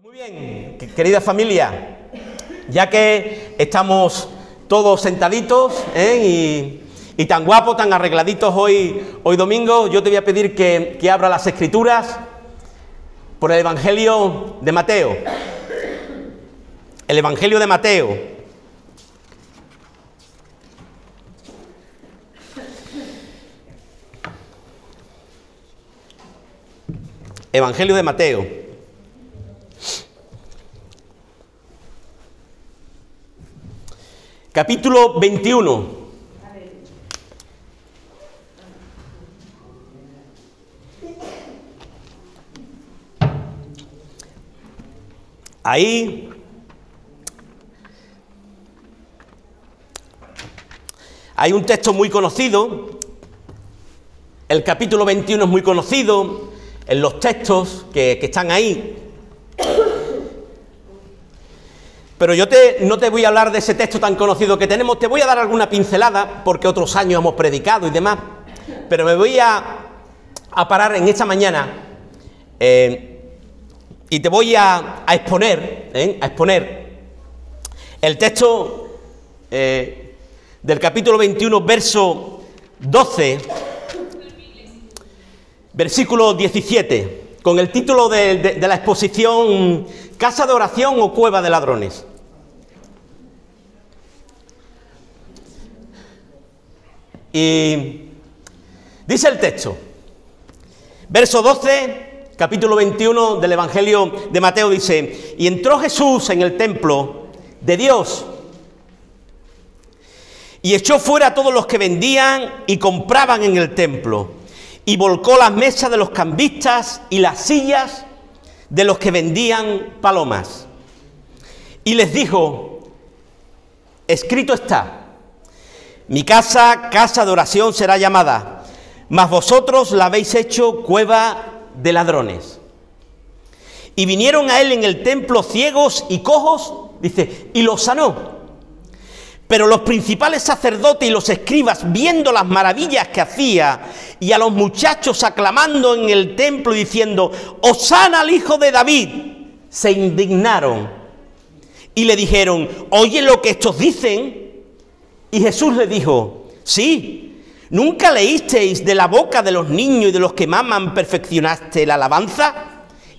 Pues muy bien, querida familia, ya que estamos todos sentaditos y tan guapos, tan arregladitos hoy domingo, yo te voy a pedir que abra las Escrituras por el Evangelio de Mateo. El Evangelio de Mateo. Evangelio de Mateo. Capítulo 21. Ahí hay un texto muy conocido. El capítulo 21 es muy conocido en los textos que están ahí. Pero yo no te voy a hablar de ese texto tan conocido que tenemos, te voy a dar alguna pincelada, porque otros años hemos predicado y demás, pero me voy a parar en esta mañana y te voy a exponer el texto del capítulo 21, verso 12, versículo 17, con el título de la exposición: ¿Casa de oración o cueva de ladrones? Y dice el texto, verso 12, capítulo 21 del Evangelio de Mateo, dice: y entró Jesús en el templo de Dios y echó fuera a todos los que vendían y compraban en el templo, y volcó las mesas de los cambistas y las sillas de los que vendían palomas. Y les dijo: escrito está, mi casa, casa de oración será llamada, mas vosotros la habéis hecho cueva de ladrones. Y vinieron a él en el templo ciegos y cojos, dice, y los sanó. Pero los principales sacerdotes y los escribas, viendo las maravillas que hacía, y a los muchachos aclamando en el templo y diciendo: Hosana al hijo de David, se indignaron y le dijeron: oye lo que estos dicen. Y Jesús le dijo: sí, ¿nunca leísteis de la boca de los niños y de los que maman perfeccionaste la alabanza?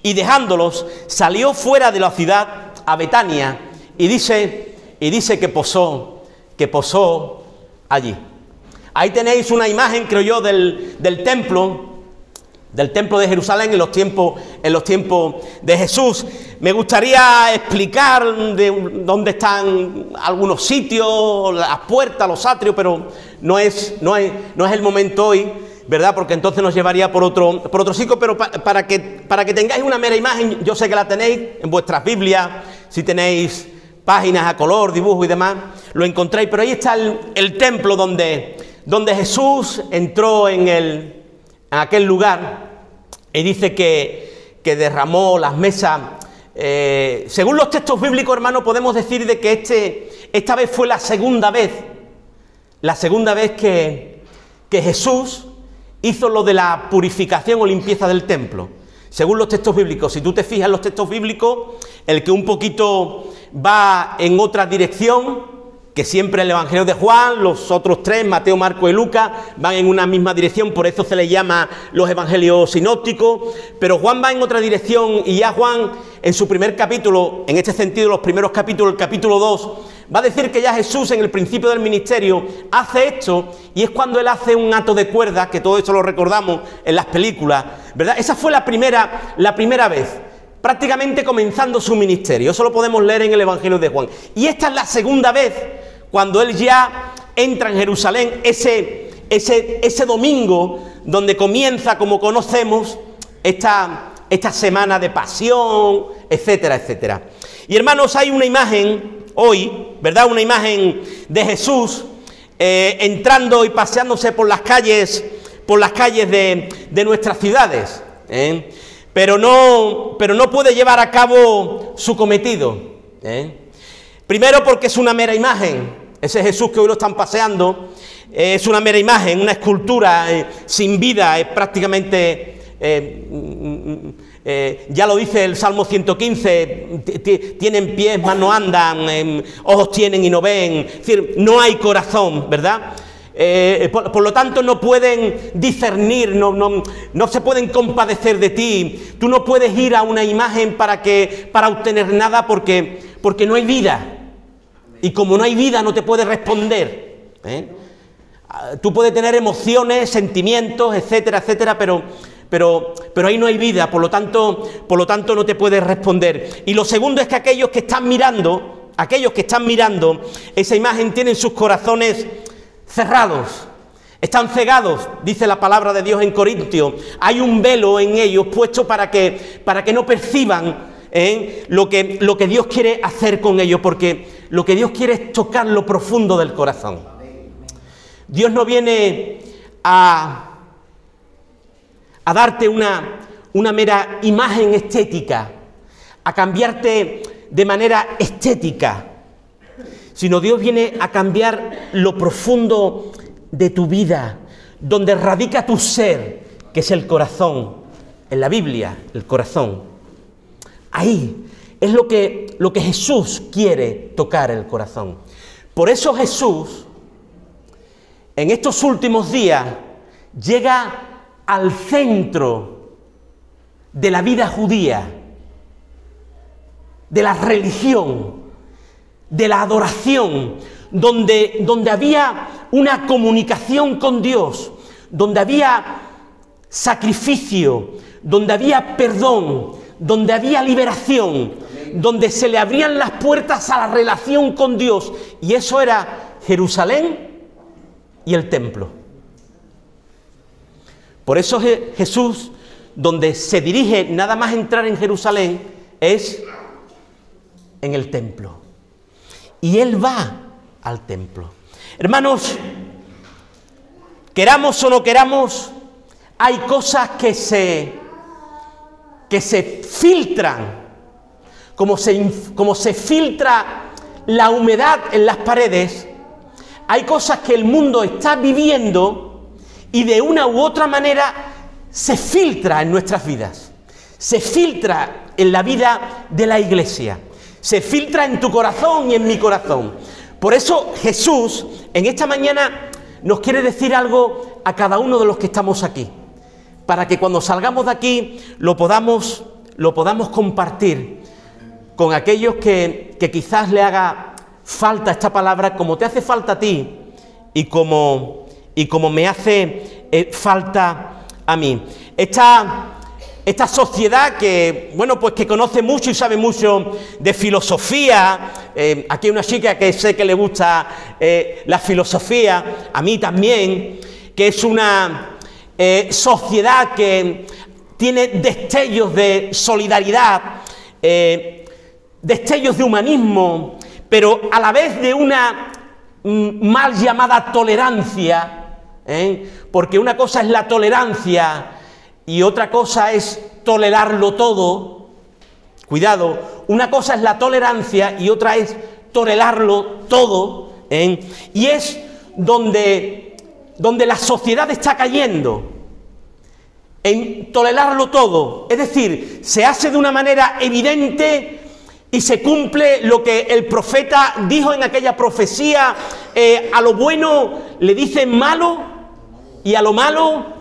Y dejándolos, salió fuera de la ciudad a Betania, y dice que posó allí. Ahí tenéis una imagen, creo yo, del templo de Jerusalén en los tiempos de Jesús. Me gustaría explicar dónde están algunos sitios, las puertas, los atrios, pero no es el momento hoy, ¿verdad? Porque entonces nos llevaría por otro sitio. Pero para que tengáis una mera imagen, yo sé que la tenéis en vuestras Biblias, si tenéis páginas a color, dibujo y demás, lo encontráis. Pero ahí está el templo donde Jesús entró en aquel lugar, y dice que derramó las mesas. Según los textos bíblicos, hermanos, podemos decir de que esta vez fue la segunda vez que Jesús hizo lo de la purificación o limpieza del templo. Según los textos bíblicos, si tú te fijas en los textos bíblicos, el que un poquito va en otra dirección, que siempre el Evangelio de Juan, los otros tres, Mateo, Marcos y Lucas, van en una misma dirección, por eso se les llama los evangelios sinópticos, pero Juan va en otra dirección, y ya Juan, en su primer capítulo, en este sentido, los primeros capítulos, el capítulo 2, va a decir que ya Jesús, en el principio del ministerio, hace esto, y es cuando él hace un hato de cuerda, que todo esto lo recordamos en las películas, ¿verdad? Esa fue la primera vez, prácticamente comenzando su ministerio. Eso lo podemos leer en el Evangelio de Juan. Y esta es la segunda vez, cuando él ya entra en Jerusalén, ese domingo, donde comienza, como conocemos, esta semana de pasión, etcétera, etcétera. Y hermanos, hay una imagen hoy, ¿verdad? Una imagen de Jesús entrando y paseándose por las calles de nuestras ciudades, pero no puede llevar a cabo su cometido. Primero, porque es una mera imagen. Ese Jesús que hoy lo están paseando es una mera imagen, una escultura sin vida, es prácticamente Ya lo dice el Salmo 115, tienen pies, mas no andan, ojos tienen y no ven, es decir, no hay corazón, ¿verdad? Por lo tanto no pueden discernir, no se pueden compadecer de ti. Tú no puedes ir a una imagen para obtener nada porque no hay vida. Y como no hay vida no te puedes responder. Tú puedes tener emociones, sentimientos, etcétera, etcétera, pero ahí no hay vida, por lo tanto no te puedes responder. Y lo segundo es que aquellos que están mirando esa imagen tienen sus corazones cerrados, están cegados, dice la palabra de Dios en Corintios. Hay un velo en ellos puesto para que no perciban lo que Dios quiere hacer con ellos, porque lo que Dios quiere es tocar lo profundo del corazón. Dios no viene a darte una mera imagen estética, a cambiarte de manera estética, sino Dios viene a cambiar lo profundo de tu vida, donde radica tu ser, que es el corazón. En la Biblia, el corazón. Ahí es lo que Jesús quiere tocar, el corazón. Por eso Jesús, en estos últimos días, llega al centro de la vida judía, de la religión, de la adoración, donde había una comunicación con Dios, donde había sacrificio, donde había perdón, donde había liberación, donde se le abrían las puertas a la relación con Dios, y eso era Jerusalén y el templo. Por eso Jesús, donde se dirige nada más entrar en Jerusalén, es en el templo. Y Él va al templo. Hermanos, queramos o no queramos, hay cosas que se filtran, como se filtra la humedad en las paredes. Hay cosas que el mundo está viviendo y de una u otra manera se filtra en nuestras vidas, se filtra en la vida de la iglesia, se filtra en tu corazón y en mi corazón. Por eso Jesús en esta mañana nos quiere decir algo a cada uno de los que estamos aquí, para que cuando salgamos de aquí lo podamos compartir con aquellos que quizás le haga falta esta palabra, como te hace falta a ti y como me hace falta a mí. Esta sociedad que, bueno, pues que conoce mucho y sabe mucho de filosofía, aquí hay una chica que sé que le gusta la filosofía, a mí también, que es una sociedad que tiene destellos de solidaridad, destellos de humanismo, pero a la vez de una mal llamada tolerancia, porque una cosa es la tolerancia y otra cosa es tolerarlo todo. Cuidado, una cosa es la tolerancia y otra es tolerarlo todo, y es donde la sociedad está cayendo, en tolerarlo todo. Es decir, se hace de una manera evidente y se cumple lo que el profeta dijo en aquella profecía: a lo bueno le dicen malo y a lo malo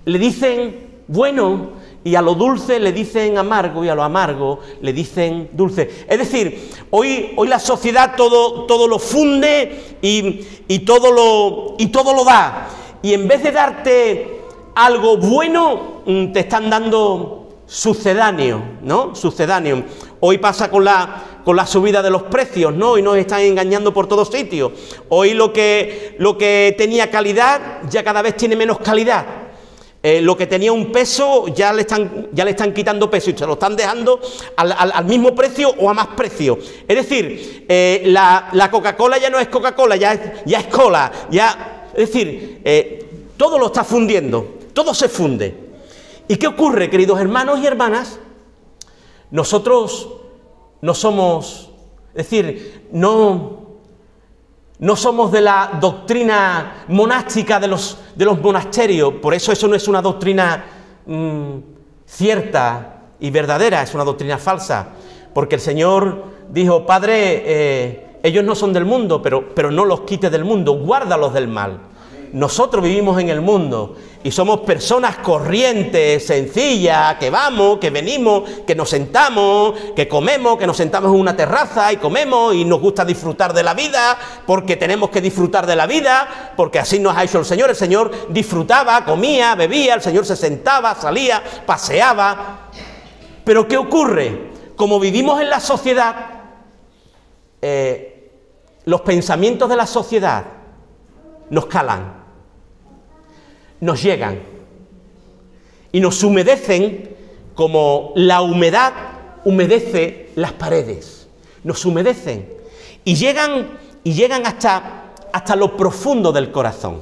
le dicen bueno, y a lo dulce le dicen amargo y a lo amargo le dicen dulce. Es decir, hoy la sociedad todo lo funde y todo lo da, y en vez de darte algo bueno te están dando sucedáneo, ¿no? Sucedáneo. Hoy pasa con la subida de los precios, ¿no? Y nos están engañando por todos sitios. Hoy lo que tenía calidad ya cada vez tiene menos calidad. Lo que tenía un peso ya le están quitando peso y se lo están dejando al mismo precio o a más precio. Es decir, la Coca-Cola ya no es Coca-Cola, ya es cola. Es decir, todo lo está fundiendo, todo se funde. ¿Y qué ocurre, queridos hermanos y hermanas? Nosotros no somos, es decir, no somos de la doctrina monástica de los monasterios, por eso no es una doctrina cierta y verdadera, es una doctrina falsa, porque el Señor dijo: Padre, ellos no son del mundo, pero no los quites del mundo, guárdalos del mal. Nosotros vivimos en el mundo y somos personas corrientes, sencillas, que vamos, que venimos, que nos sentamos, que comemos, que nos sentamos en una terraza y comemos y nos gusta disfrutar de la vida, porque tenemos que disfrutar de la vida, porque así nos ha hecho el Señor. El Señor disfrutaba, comía, bebía, el Señor se sentaba, salía, paseaba. Pero ¿qué ocurre? Como vivimos en la sociedad, los pensamientos de la sociedad nos calan, nos llegan y nos humedecen como la humedad humedece las paredes, nos humedecen y llegan hasta lo profundo del corazón.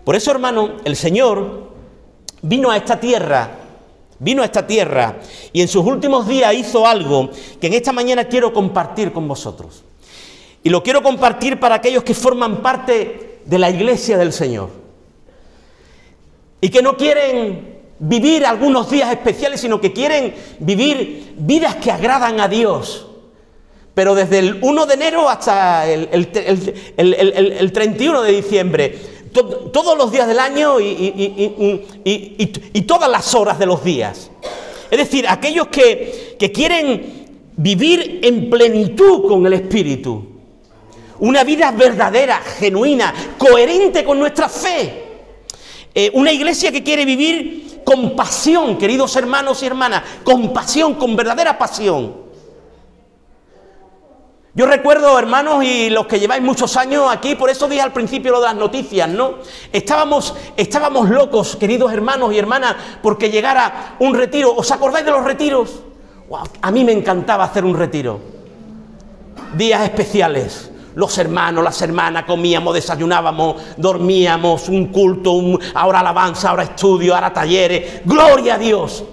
Por eso, hermano, el Señor vino a esta tierra y en sus últimos días hizo algo que en esta mañana quiero compartir con vosotros. Y lo quiero compartir para aquellos que forman parte de la iglesia del Señor y que no quieren vivir algunos días especiales, sino que quieren vivir vidas que agradan a Dios. Pero desde el 1 de enero hasta el 31 de diciembre, todos los días del año y todas las horas de los días. Es decir, aquellos que quieren vivir en plenitud con el Espíritu. Una vida verdadera, genuina, coherente con nuestra fe. Una iglesia que quiere vivir con pasión, queridos hermanos y hermanas, con pasión, con verdadera pasión. Yo recuerdo, hermanos, y los que lleváis muchos años aquí, por eso dije al principio lo de las noticias, ¿no? Estábamos locos, queridos hermanos y hermanas, porque llegara un retiro. ¿Os acordáis de los retiros? Wow, a mí me encantaba hacer un retiro. Días especiales. Los hermanos, las hermanas, comíamos, desayunábamos, dormíamos, un culto, ahora alabanza, ahora estudio, ahora talleres. ¡Gloria a Dios!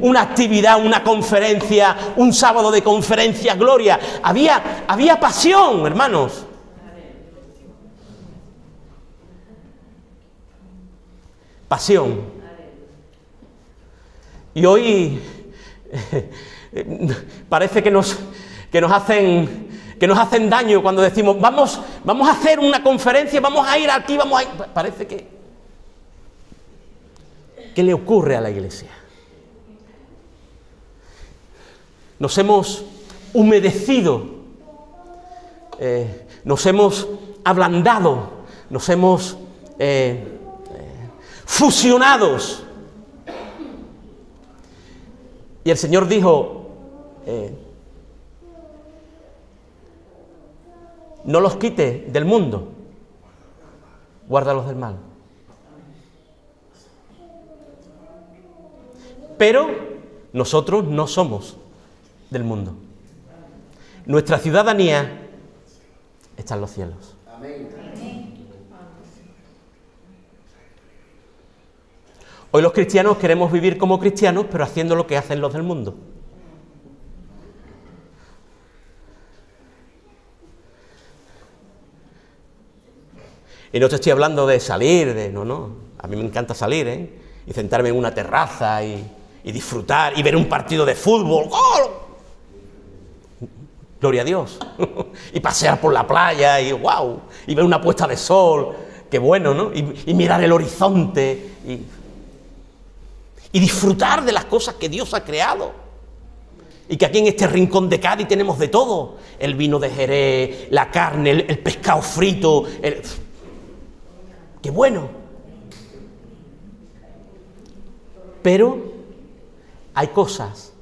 Una actividad, una conferencia, un sábado de conferencia, gloria. Había pasión, hermanos. Pasión. Y hoy parece que nos hacen daño cuando decimos vamos a hacer una conferencia, vamos a ir aquí, vamos a ir. Parece que ¿qué le ocurre a la iglesia? Nos hemos humedecido, nos hemos ablandado, nos hemos fusionados. Y el Señor dijo: no los quites del mundo, guárdalos del mal. Pero nosotros no somos del mundo. Nuestra ciudadanía está en los cielos. Hoy los cristianos queremos vivir como cristianos, pero haciendo lo que hacen los del mundo. Y no te estoy hablando de salir, no. A mí me encanta salir, y sentarme en una terraza y disfrutar y ver un partido de fútbol. ¡Gol! Gloria a Dios. Y pasear por la playa y wow, y ver una puesta de sol, qué bueno, ¿no? Y mirar el horizonte y disfrutar de las cosas que Dios ha creado. Y que aquí en este rincón de Cádiz tenemos de todo: el vino de Jerez, la carne, el pescado frito, ¡qué bueno! Pero hay cosas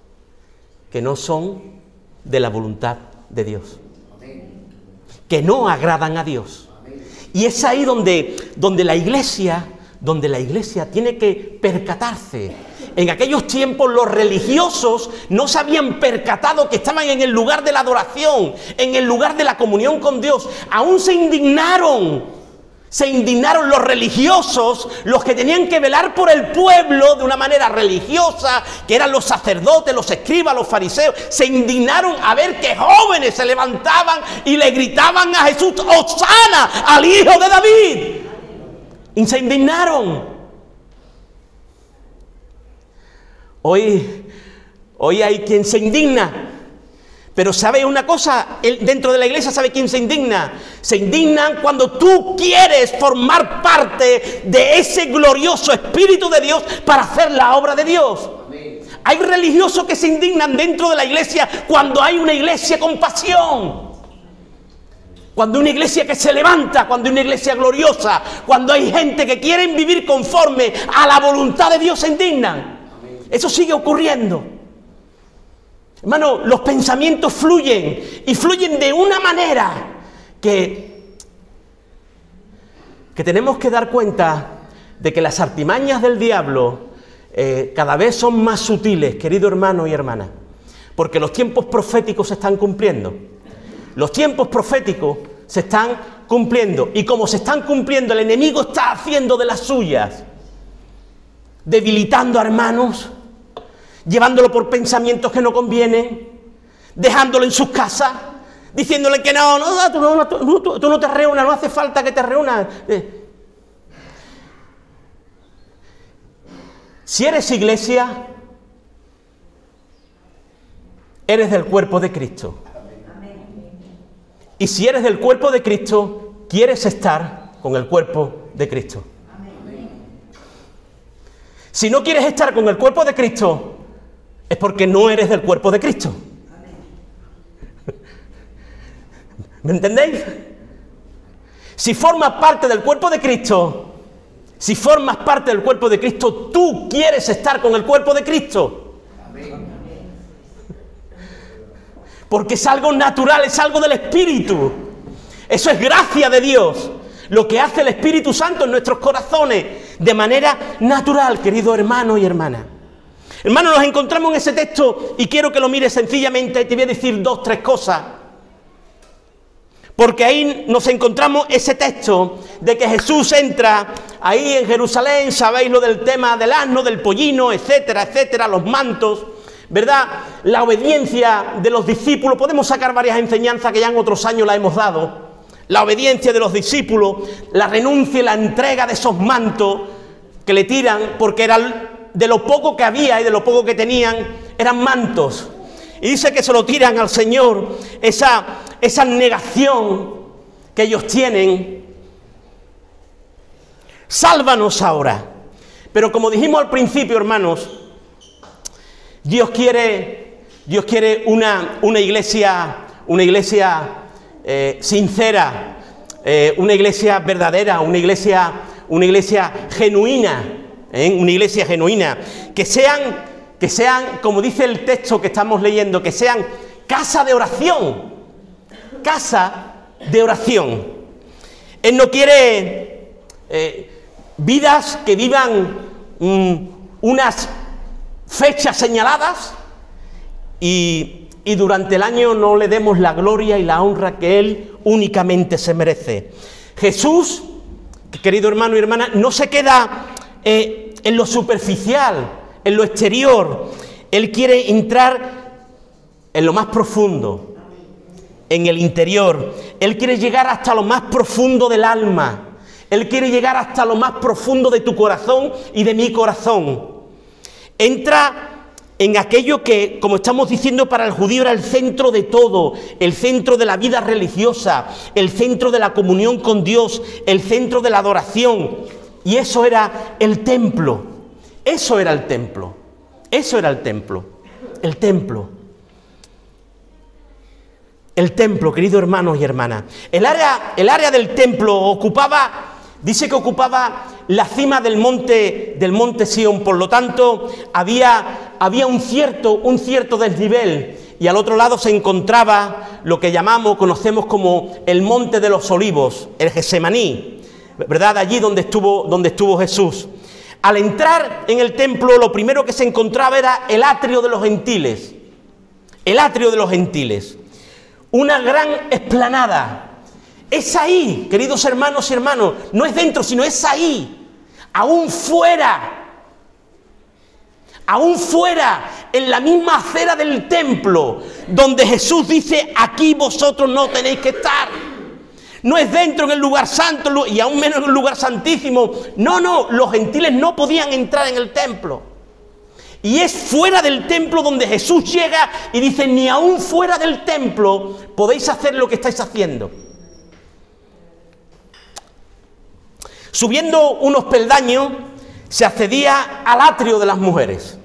que no son de la voluntad de Dios, que no agradan a Dios. Y es ahí donde la iglesia tiene que percatarse. En aquellos tiempos los religiosos no se habían percatado que estaban en el lugar de la adoración, en el lugar de la comunión con Dios. Aún se indignaron los religiosos, los que tenían que velar por el pueblo de una manera religiosa, que eran los sacerdotes, los escribas, los fariseos. Se indignaron a ver que jóvenes se levantaban y le gritaban a Jesús: ¡Hosana al Hijo de David! Y se indignaron. Hoy Hoy hay quien se indigna. Pero ¿sabe una cosa? Dentro de la iglesia, ¿sabe quién se indigna? Se indignan cuando tú quieres formar parte de ese glorioso Espíritu de Dios para hacer la obra de Dios. Amén. Hay religiosos que se indignan dentro de la iglesia cuando hay una iglesia con pasión. Cuando hay una iglesia que se levanta, cuando hay una iglesia gloriosa, cuando hay gente que quiere vivir conforme a la voluntad de Dios, se indignan. Amén. Eso sigue ocurriendo. Hermano, los pensamientos fluyen y fluyen de una manera que tenemos que dar cuenta de que las artimañas del diablo cada vez son más sutiles, querido hermano y hermana, porque los tiempos proféticos se están cumpliendo. Los tiempos proféticos se están cumpliendo y como se están cumpliendo, el enemigo está haciendo de las suyas, debilitando a hermanos, llevándolo por pensamientos que no convienen, dejándolo en sus casas, diciéndole que tú no te reúnas, no hace falta que te reúnas. Si eres iglesia, eres del cuerpo de Cristo. Y si eres del cuerpo de Cristo, quieres estar con el cuerpo de Cristo. Si no quieres estar con el cuerpo de Cristo, es porque no eres del cuerpo de Cristo. ¿Me entendéis? Si formas parte del cuerpo de Cristo, tú quieres estar con el cuerpo de Cristo. Porque es algo natural, es algo del Espíritu. Eso es gracia de Dios. Lo que hace el Espíritu Santo en nuestros corazones de manera natural, querido hermano y hermana. Hermano, nos encontramos en ese texto y quiero que lo mires sencillamente. Te voy a decir 2, 3 cosas. Porque ahí nos encontramos ese texto de que Jesús entra ahí en Jerusalén, sabéis lo del tema del asno, del pollino, etcétera, etcétera, los mantos, ¿verdad? La obediencia de los discípulos. Podemos sacar varias enseñanzas que ya en otros años la hemos dado. La obediencia de los discípulos, la renuncia y la entrega de esos mantos que le tiran, porque era de lo poco que había y de lo poco que tenían, eran mantos. Y dice que se lo tiran al Señor, esa negación que ellos tienen. Sálvanos ahora. Pero como dijimos al principio, hermanos, Dios quiere una iglesia sincera, una iglesia verdadera, una iglesia genuina, una iglesia genuina, que sean, como dice el texto que estamos leyendo, que sean casa de oración. Casa de oración. Él no quiere vidas que vivan unas fechas señaladas y durante el año no le demos la gloria y la honra que Él únicamente se merece. Jesús, querido hermano y hermana, no se queda en lo superficial, en lo exterior. Él quiere entrar en lo más profundo, en el interior. Él quiere llegar hasta lo más profundo del alma. Él quiere llegar hasta lo más profundo de tu corazón y de mi corazón. Entra en aquello que, como estamos diciendo, para el judío era el centro de todo, el centro de la vida religiosa, el centro de la comunión con Dios, el centro de la adoración. Y eso era el templo. Eso era el templo. Eso era el templo. El templo. El templo, queridos hermanos y hermanas. El área del templo ocupaba, dice que ocupaba la cima del monte Sión. Por lo tanto, había un cierto desnivel. Y al otro lado se encontraba lo que conocemos como el Monte de los Olivos, el Getsemaní, ¿verdad? Allí donde estuvo Jesús. Al entrar en el templo, lo primero que se encontraba era el atrio de los gentiles. El atrio de los gentiles. Una gran explanada. Es ahí, queridos hermanos y hermanas, no es dentro, sino es ahí, aún fuera, en la misma acera del templo, donde Jesús dice, aquí vosotros no tenéis que estar. No es dentro en el lugar santo y aún menos en el lugar santísimo. No, los gentiles no podían entrar en el templo. Y es fuera del templo donde Jesús llega y dice, ni aún fuera del templo podéis hacer lo que estáis haciendo. Subiendo unos peldaños se accedía al atrio de las mujeres.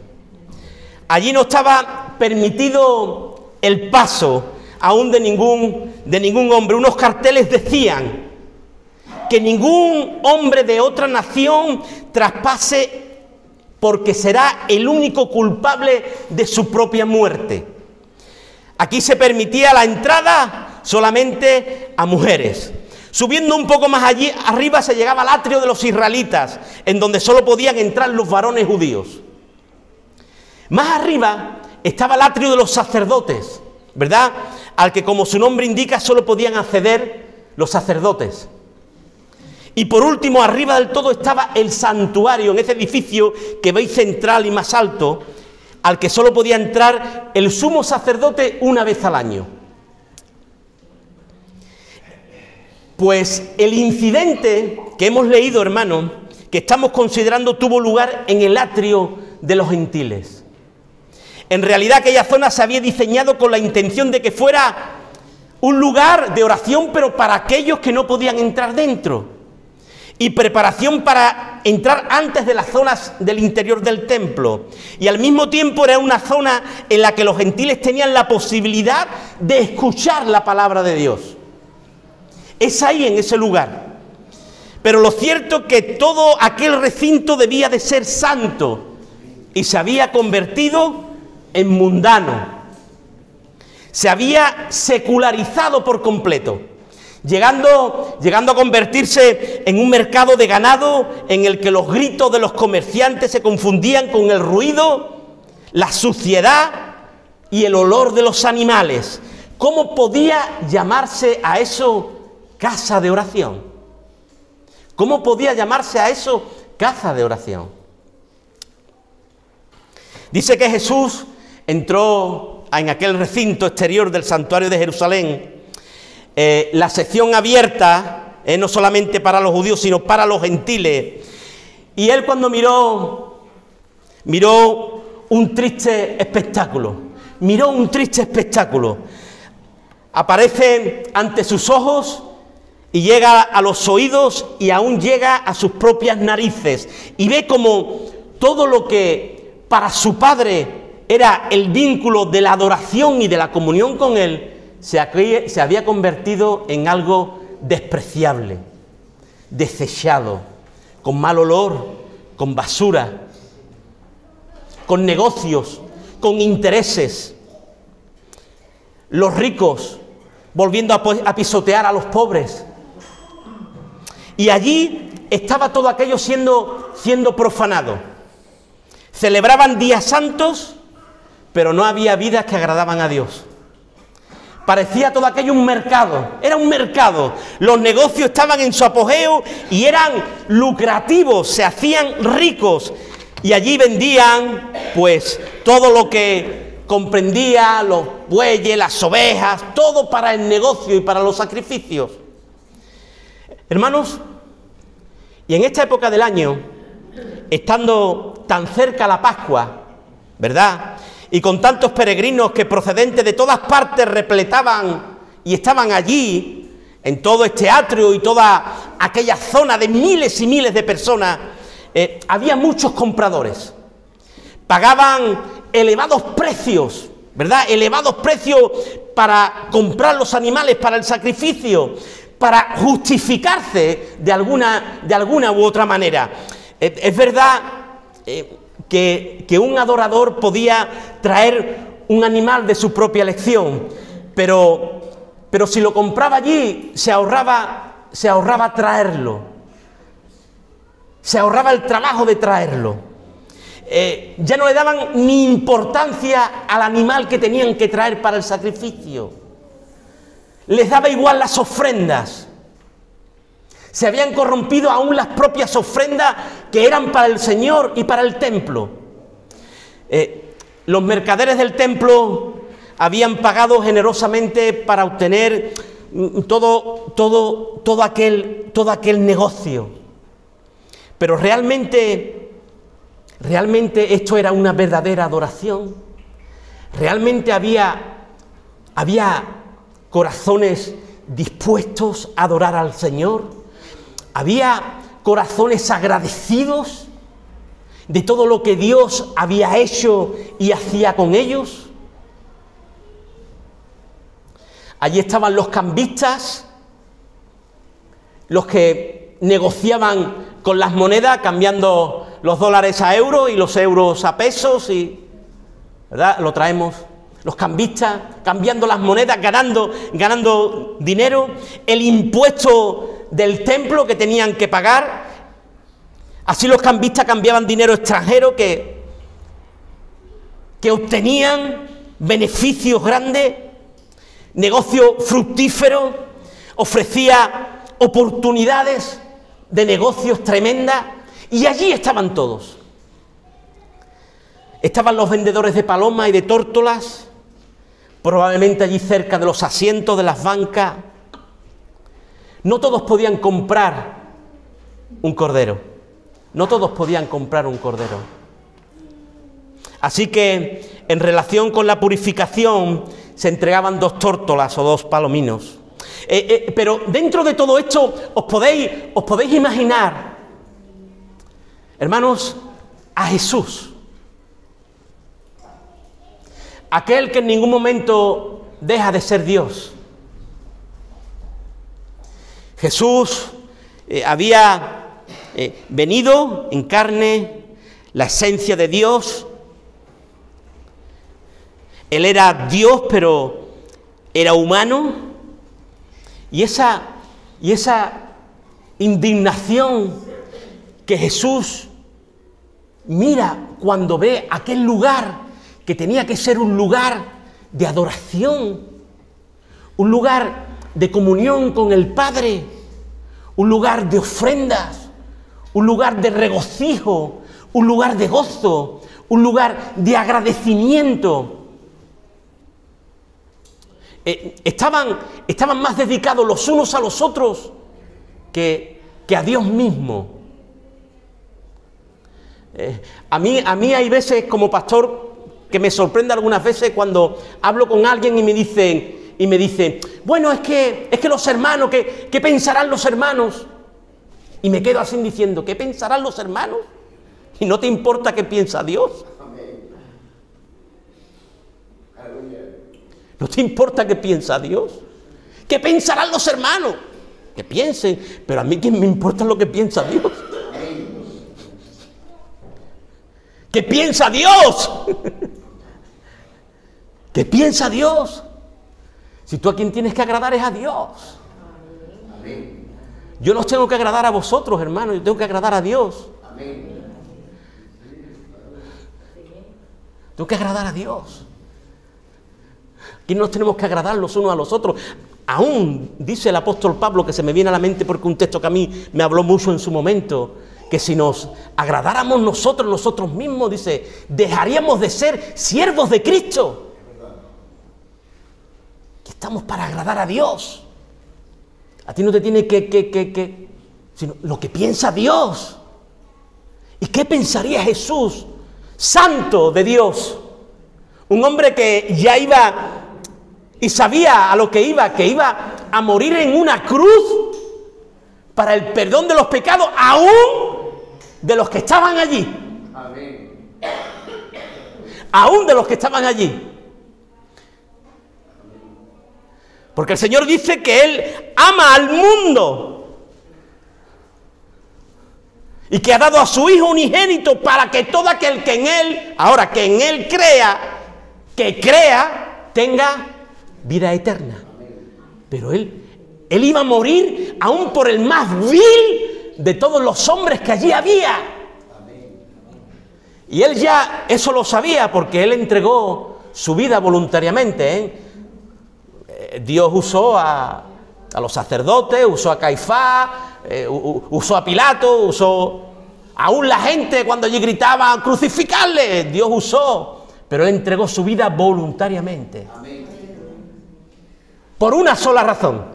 Allí no estaba permitido el paso aún de ningún hombre. Unos carteles decían que ningún hombre de otra nación traspase, porque será el único culpable de su propia muerte. Aquí se permitía la entrada solamente a mujeres. Subiendo un poco más allí arriba se llegaba al atrio de los israelitas, en donde solo podían entrar los varones judíos. Más arriba estaba el atrio de los sacerdotes, ¿verdad? Al que, como su nombre indica, solo podían acceder los sacerdotes. Y por último, arriba del todo estaba el santuario, en ese edificio que veis central y más alto, al que solo podía entrar el sumo sacerdote una vez al año. Pues el incidente que hemos leído, hermano, que estamos considerando, tuvo lugar en el atrio de los gentiles. En realidad aquella zona se había diseñado con la intención de que fuera un lugar de oración, pero para aquellos que no podían entrar dentro. Y preparación para entrar antes de las zonas del interior del templo. Y al mismo tiempo era una zona en la que los gentiles tenían la posibilidad de escuchar la palabra de Dios. Es ahí, en ese lugar. Pero lo cierto es que todo aquel recinto debía de ser santo y se había convertido en mundano. Se había secularizado por completo. Llegando a convertirse en un mercado de ganado en el que los gritos de los comerciantes se confundían con el ruido, la suciedad y el olor de los animales. ¿Cómo podía llamarse a eso casa de oración? ¿Cómo podía llamarse a eso casa de oración? Dice que Jesús entró en aquel recinto exterior del santuario de Jerusalén, la sección abierta, no solamente para los judíos, sino para los gentiles. Y él, cuando miró un triste espectáculo. Miró un triste espectáculo. Aparece ante sus ojos y llega a los oídos y aún llega a sus propias narices. Y ve como todo lo que para su padre era el vínculo de la adoración y de la comunión con él, se había convertido en algo despreciable, desechado, con mal olor, con basura, con negocios, con intereses. Los ricos volviendo a pisotear a los pobres. Y allí estaba todo aquello siendo profanado. Celebraban días santos, pero no había vidas que agradaban a Dios. Parecía todo aquello un mercado, era un mercado. Los negocios estaban en su apogeo y eran lucrativos, se hacían ricos. Y allí vendían, pues, todo lo que comprendía, los bueyes, las ovejas, todo para el negocio y para los sacrificios. Hermanos, y en esta época del año, estando tan cerca la Pascua, ¿verdad?, y con tantos peregrinos que procedentes de todas partes repletaban y estaban allí, en todo este atrio y toda aquella zona de miles y miles de personas, había muchos compradores. Pagaban elevados precios, ¿verdad? Elevados precios para comprar los animales para el sacrificio, para justificarse de alguna u otra manera. Es verdad que un adorador podía traer un animal de su propia elección, pero si lo compraba allí, se ahorraba traerlo, se ahorraba el trabajo de traerlo. Ya no le daban ni importancia al animal que tenían que traer para el sacrificio. Les daba igual las ofrendas. Se habían corrompido aún las propias ofrendas que eran para el Señor y para el templo. Los mercaderes del templo habían pagado generosamente para obtener todo aquel negocio. Pero realmente ¿Realmente esto era una verdadera adoración? ¿Realmente había corazones dispuestos a adorar al Señor? ¿Había corazones agradecidos de todo lo que Dios había hecho y hacía con ellos? Allí estaban los cambistas, los que negociaban con las monedas, cambiando los dólares a euros y los euros a pesos, y ¿verdad? Lo traemos. Los cambistas cambiando las monedas, ganando dinero, el impuesto del templo que tenían que pagar. Así los cambistas cambiaban dinero extranjero que obtenían beneficios grandes, negocio fructífero, ofrecía oportunidades de negocios tremendas, y allí estaban todos. Estaban los vendedores de palomas y de tórtolas, probablemente allí cerca de los asientos de las bancas. No todos podían comprar un cordero. No todos podían comprar un cordero. Así que, en relación con la purificación, se entregaban 2 tórtolas o 2 palominos. Pero dentro de todo esto, os podéis imaginar, hermanos, a Jesús. Aquel que en ningún momento deja de ser Dios. Jesús había venido en carne, la esencia de Dios. Él era Dios, pero era humano. Y esa indignación que Jesús mira cuando ve aquel lugar que tenía que ser un lugar de adoración, un lugar de comunión con el Padre, un lugar de ofrendas, un lugar de regocijo, un lugar de gozo, un lugar de agradecimiento. Estaban más dedicados los unos a los otros que a Dios mismo. A mí hay veces como pastor que me sorprende algunas veces cuando hablo con alguien y me dicen, bueno, es que los hermanos, ¿qué pensarán los hermanos? Y me quedo así diciendo, ¿qué pensarán los hermanos? ¿Y no te importa qué piensa Dios? ¿No te importa qué piensa Dios? ¿Qué pensarán los hermanos? Que piensen, pero a mí ¿qué me importa lo que piensa Dios? ¿Qué piensa Dios? ¿Qué piensa Dios? Si tú a quien tienes que agradar es a Dios. Yo no os tengo que agradar a vosotros, hermanos, yo tengo que agradar a Dios. Tengo que agradar a Dios. Aquí nos tenemos que agradar los unos a los otros. Aún dice el apóstol Pablo, que se me viene a la mente porque un texto que a mí me habló mucho en su momento, que si nos agradáramos nosotros mismos, dice, dejaríamos de ser siervos de Cristo. Que estamos para agradar a Dios. A ti no te tiene sino lo que piensa Dios. ¿Y qué pensaría Jesús, santo de Dios? Un hombre que ya iba y sabía a lo que iba a morir en una cruz para el perdón de los pecados, aún de los que estaban allí. Amén. Aún de los que estaban allí. Porque el Señor dice que Él ama al mundo y que ha dado a su Hijo unigénito para que todo aquel que en Él crea, tenga vida eterna. Pero Él iba a morir aún por el más vil de todos los hombres que allí había. Y Él ya eso lo sabía porque Él entregó su vida voluntariamente, Dios usó a los sacerdotes, usó a Caifás, usó a Pilato, usó aún la gente cuando allí gritaban crucificarle, Dios usó, pero Él entregó su vida voluntariamente. Amén. Por una sola razón,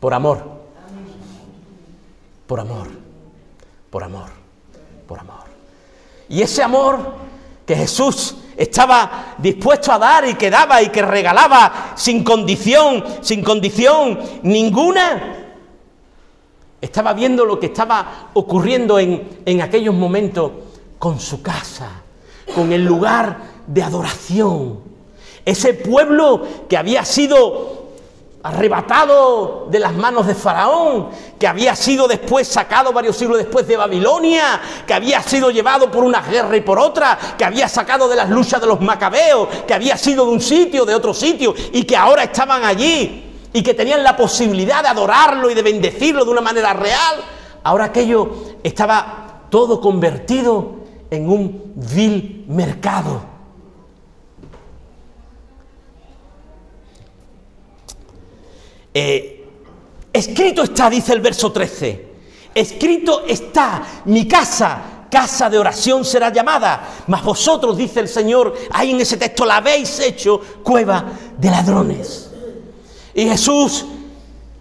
por amor. Por amor, por amor, por amor. Y ese amor que Jesús estaba dispuesto a dar y que daba y que regalaba sin condición ninguna, estaba viendo lo que estaba ocurriendo en aquellos momentos con su casa, con el lugar de adoración. Ese pueblo que había sido arrebatado de las manos de Faraón, que había sido después sacado varios siglos después de Babilonia, que había sido llevado por una guerra y por otra, que había sacado de las luchas de los macabeos, que había sido de un sitio, de otro sitio, y que ahora estaban allí, y que tenían la posibilidad de adorarlo y de bendecirlo de una manera real. Ahora aquello estaba todo convertido en un vil mercado. Escrito está, dice el verso 13, escrito está, mi casa, casa de oración será llamada, mas vosotros, dice el Señor, ahí en ese texto, la habéis hecho cueva de ladrones. Y Jesús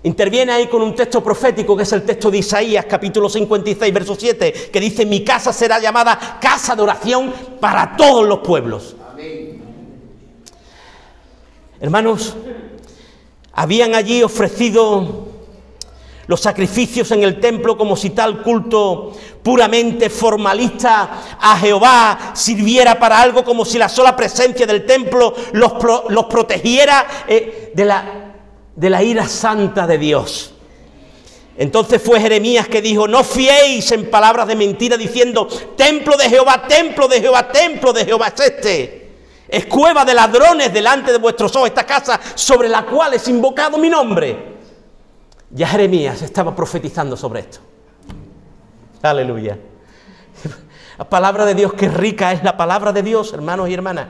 interviene ahí con un texto profético, que es el texto de Isaías, capítulo 56, verso 7, que dice, mi casa será llamada casa de oración para todos los pueblos. Amén. Hermanos, habían allí ofrecido los sacrificios en el templo como si tal culto puramente formalista a Jehová sirviera para algo, como si la sola presencia del templo los protegiera de la ira santa de Dios. Entonces fue Jeremías que dijo, no fiéis en palabras de mentira diciendo, templo de Jehová, templo de Jehová, templo de Jehová es este. Es cueva de ladrones delante de vuestros ojos esta casa sobre la cual es invocado mi nombre. Ya Jeremías estaba profetizando sobre esto. Aleluya. La palabra de Dios, qué rica es la palabra de Dios, hermanos y hermanas.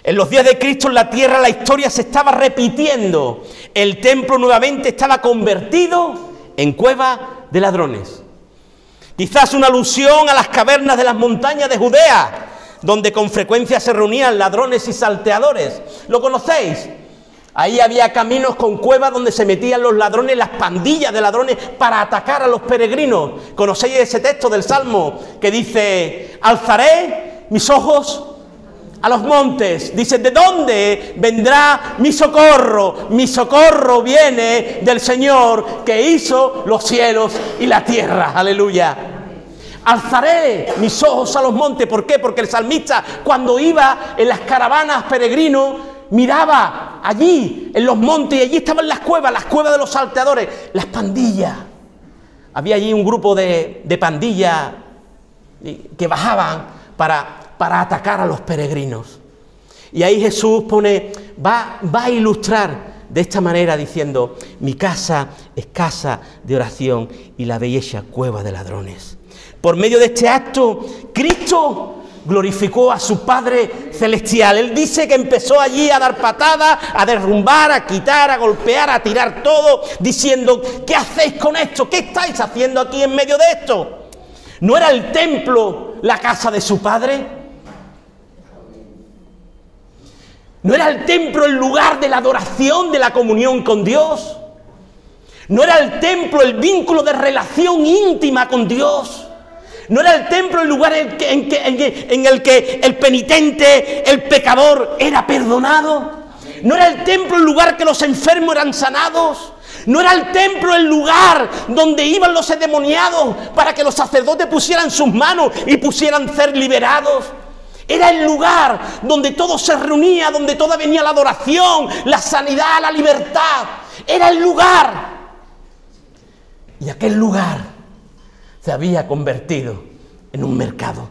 En los días de Cristo en la tierra la historia se estaba repitiendo. El templo nuevamente estaba convertido en cueva de ladrones. Quizás una alusión a las cavernas de las montañas de Judea, donde con frecuencia se reunían ladrones y salteadores. ¿Lo conocéis? Ahí había caminos con cuevas donde se metían los ladrones, las pandillas de ladrones, para atacar a los peregrinos. ¿Conocéis ese texto del Salmo que dice, alzaré mis ojos a los montes? Dice, ¿de dónde vendrá mi socorro? Mi socorro viene del Señor que hizo los cielos y la tierra. Aleluya. Alzaré mis ojos a los montes. ¿Por qué? Porque el salmista, cuando iba en las caravanas peregrinos, miraba allí en los montes y allí estaban las cuevas de los salteadores, las pandillas. Había allí un grupo de pandillas que bajaban para atacar a los peregrinos. Y ahí Jesús va a ilustrar de esta manera diciendo, mi casa es casa de oración y la bella cueva de ladrones. Por medio de este acto, Cristo glorificó a su Padre Celestial. Él dice que empezó allí a dar patadas, a derrumbar, a quitar, a golpear, a tirar todo, diciendo, ¿qué hacéis con esto? ¿Qué estáis haciendo aquí en medio de esto? ¿No era el templo la casa de su Padre? ¿No era el templo el lugar de la adoración, de la comunión con Dios? ¿No era el templo el vínculo de relación íntima con Dios? ¿No era el templo el lugar en el que el penitente, el pecador, era perdonado? ¿No era el templo el lugar que los enfermos eran sanados? ¿No era el templo el lugar donde iban los endemoniados para que los sacerdotes pusieran sus manos y pusieran ser liberados? Era el lugar donde todo se reunía, donde toda venía la adoración, la sanidad, la libertad. Era el lugar. Y aquel lugar se había convertido en un mercado.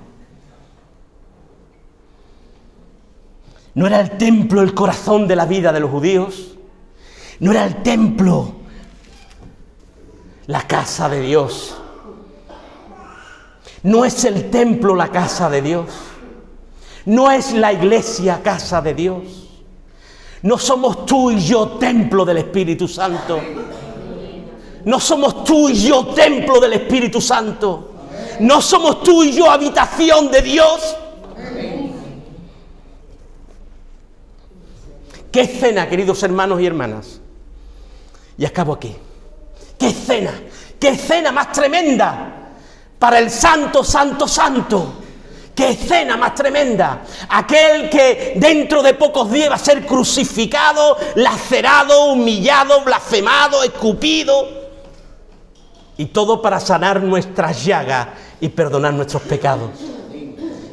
¿No era el templo el corazón de la vida de los judíos? ¿No era el templo la casa de Dios? ¿No es el templo la casa de Dios? ¿No es la iglesia casa de Dios? ¿No somos tú y yo templo del Espíritu Santo? ¿No somos tú y yo templo del Espíritu Santo? ¿No somos tú y yo habitación de Dios? ¡Qué escena, queridos hermanos y hermanas! Y acabo aquí. ¡Qué escena! ¡Qué escena más tremenda! para el santo, santo, santo. ¡Qué escena más tremenda! Aquel que dentro de pocos días va a ser crucificado, lacerado, humillado, blasfemado, escupido. Y todo para sanar nuestras llagas y perdonar nuestros pecados.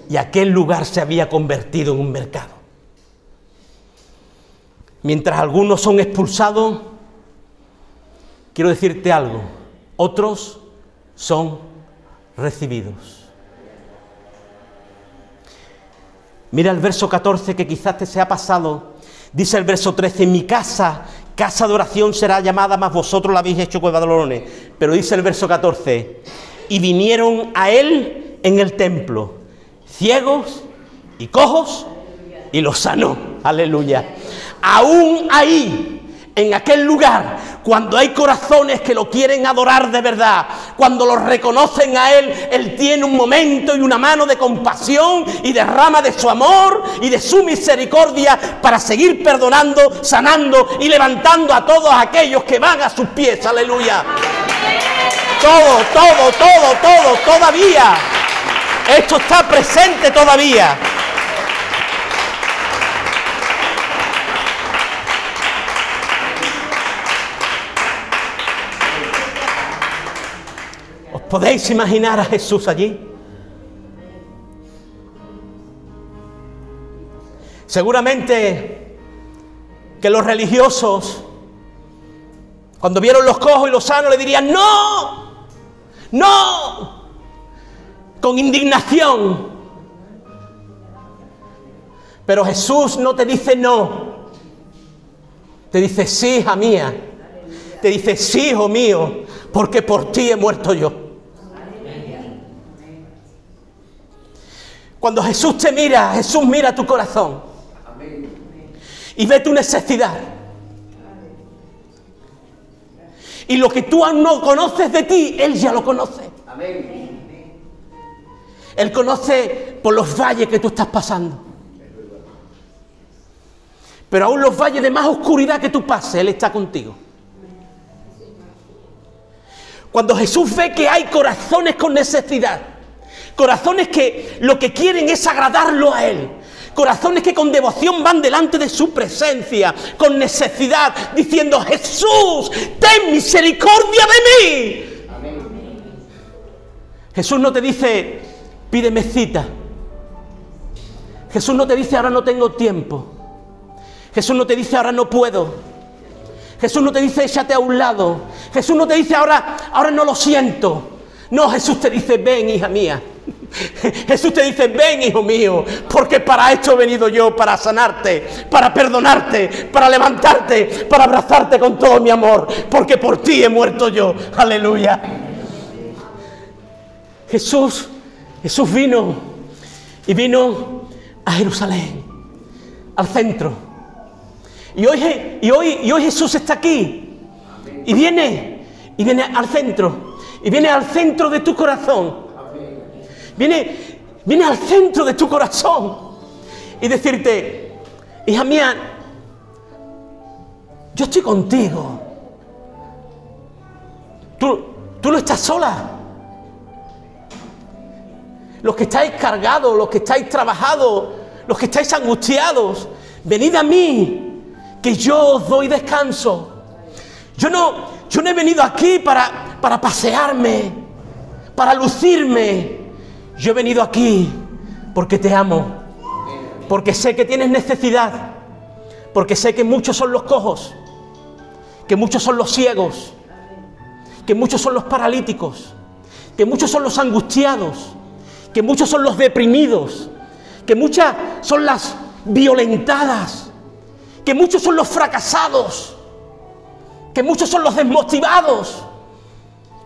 Y aquel lugar se había convertido en un mercado. Mientras algunos son expulsados, quiero decirte algo, otros son recibidos. Mira el verso 14 que quizás te se ha pasado. Dice el verso 13, mi casa, casa de oración será llamada, mas vosotros la habéis hecho cueva de ladrones. Pero dice el verso 14, y vinieron a él en el templo, ciegos y cojos, y los sanó. Aleluya. Aún ahí, en aquel lugar, cuando hay corazones que lo quieren adorar de verdad, cuando lo reconocen a Él, Él tiene un momento y una mano de compasión y derrama de su amor y de su misericordia para seguir perdonando, sanando y levantando a todos aquellos que van a sus pies. Aleluya. Todo, todavía. Esto está presente todavía. ¿Podéis imaginar a Jesús allí? Seguramente que los religiosos, cuando vieron los cojos y los sanos, le dirían ¡no! ¡No! Con indignación. Pero Jesús no te dice no. Te dice sí, hija mía. Te dice sí, hijo mío, porque por ti he muerto yo. Cuando Jesús te mira, Jesús mira tu corazón y ve tu necesidad. Y lo que tú aún no conoces de ti, Él ya lo conoce. Él conoce por los valles que tú estás pasando. Pero aún los valles de más oscuridad que tú pases, Él está contigo. Cuando Jesús ve que hay corazones con necesidad, corazones que lo que quieren es agradarlo a Él, corazones que con devoción van delante de su presencia, con necesidad, diciendo Jesús, ten misericordia de mí. Amén. Jesús no te dice, pídeme cita. Jesús no te dice, ahora no tengo tiempo. Jesús no te dice, ahora no puedo. Jesús no te dice, échate a un lado. Jesús no te dice, ahora no lo siento. No, Jesús te dice, ven, hija mía. Jesús te dice, ven, hijo mío, porque para esto he venido yo, para sanarte, para perdonarte, para levantarte, para abrazarte con todo mi amor, porque por ti he muerto yo. Aleluya. Jesús vino a Jerusalén, al centro. Y hoy Jesús está aquí y viene al centro, y viene al centro de tu corazón. Viene al centro de tu corazón y decirte, hija mía, yo estoy contigo. Tú no estás sola. Los que estáis cargados, los que estáis trabajados, los que estáis angustiados, venid a mí, que yo os doy descanso. Yo no he venido aquí para pasearme, para lucirme. Yo he venido aquí porque te amo, porque sé que tienes necesidad, porque sé que muchos son los cojos, que muchos son los ciegos, que muchos son los paralíticos, que muchos son los angustiados, que muchos son los deprimidos, que muchas son las violentadas, que muchos son los fracasados, que muchos son los desmotivados,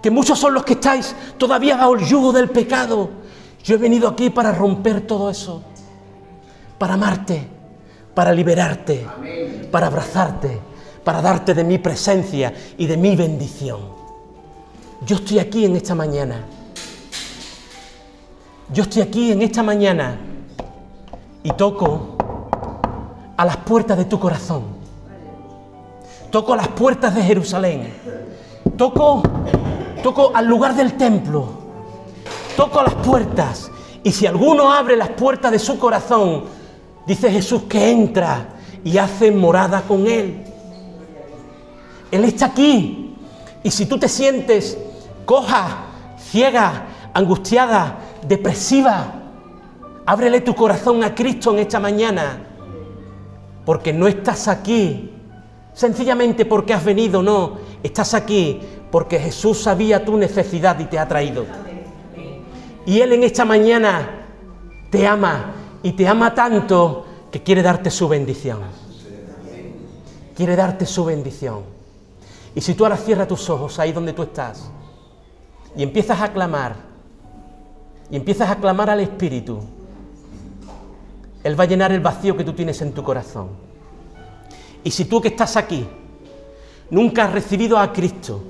que muchos son los que estáis todavía bajo el yugo del pecado. Yo he venido aquí para romper todo eso, para amarte, para liberarte, para abrazarte, para darte de mi presencia y de mi bendición. Yo estoy aquí en esta mañana. Yo estoy aquí en esta mañana y toco a las puertas de tu corazón. Toco a las puertas de Jerusalén. Toco al lugar del templo. toco las puertas, y si alguno abre las puertas de su corazón, dice Jesús que entra y hace morada con él. Él está aquí, y si tú te sientes coja, ciega, angustiada, depresiva, ábrele tu corazón a Cristo en esta mañana, porque no estás aquí sencillamente porque has venido, no, estás aquí porque Jesús sabía tu necesidad y te ha traído. Y Él en esta mañana te ama, y te ama tanto que quiere darte su bendición. Quiere darte su bendición. Y si tú ahora cierras tus ojos ahí donde tú estás y empiezas a clamar, al Espíritu, Él va a llenar el vacío que tú tienes en tu corazón. Y si tú que estás aquí nunca has recibido a Cristo,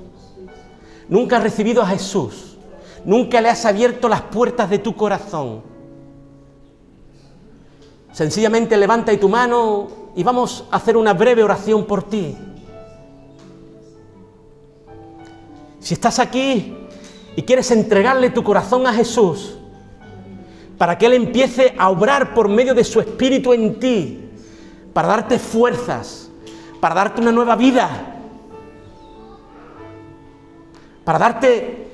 nunca has recibido a Jesús, nunca le has abierto las puertas de tu corazón, sencillamente levanta ahí tu mano y vamos a hacer una breve oración por ti. Si estás aquí y quieres entregarle tu corazón a Jesús para que Él empiece a obrar por medio de su Espíritu en ti, para darte fuerzas, para darte una nueva vida, para darte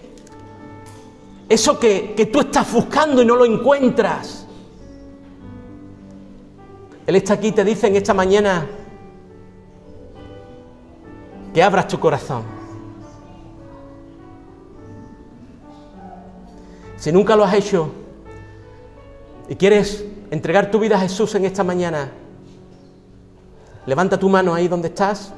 eso que tú estás buscando y no lo encuentras. Él está aquí y te dice en esta mañana que abras tu corazón. Si nunca lo has hecho y quieres entregar tu vida a Jesús en esta mañana, levanta tu mano ahí donde estás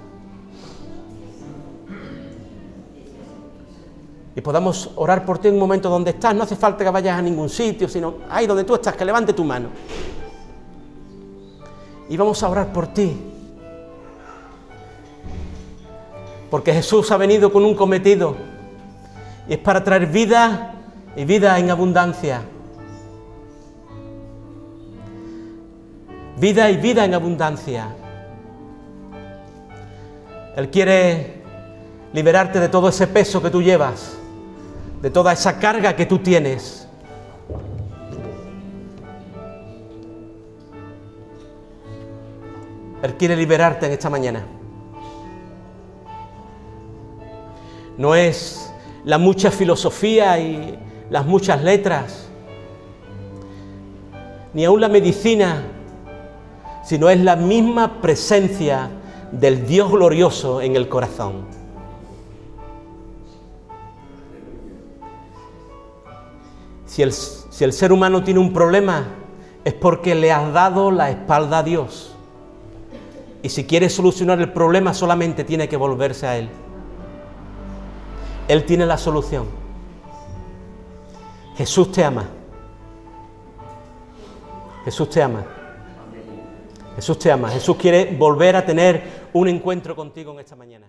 y podamos orar por ti en un momento donde estás. No hace falta que vayas a ningún sitio, sino ahí donde tú estás, que levante tu mano. Y vamos a orar por ti. Porque Jesús ha venido con un cometido, y es para traer vida y vida en abundancia. Vida y vida en abundancia. Él quiere liberarte de todo ese peso que tú llevas, de toda esa carga que tú tienes. Él quiere liberarte en esta mañana. No es la mucha filosofía y las muchas letras, ni aún la medicina, sino es la misma presencia del Dios glorioso en el corazón. Si el ser humano tiene un problema, es porque le has dado la espalda a Dios. Y si quiere solucionar el problema, solamente tiene que volverse a Él. Él tiene la solución. Jesús te ama. Jesús te ama. Jesús te ama. Jesús quiere volver a tener un encuentro contigo en esta mañana.